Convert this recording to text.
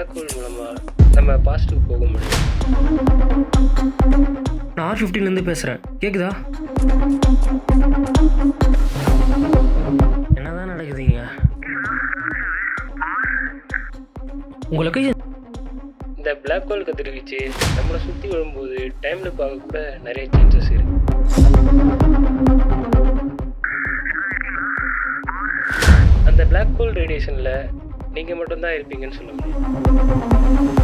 Black hole மூலமாக நம்ம பாஸ்ட்டுக்கு போக முடியும். நான் R15லேருந்து பேசுகிறேன், கேட்குதா? என்னதான் நடக்குதுங்க? உங்கள் லொக்கேஷன்? இந்த பிளாக் ஹோல் கதிர்வீச்சு நம்மளை சுற்றி வரும்போது டைமில் பார்க்க கூட நிறைய சேஞ்சஸ் இருக்கு. அந்த பிளாக் ஹோல் ரேடியேஷனில் நீங்கள் மட்டும்தான் இருப்பீங்கன்னு சொல்ல முடியும்.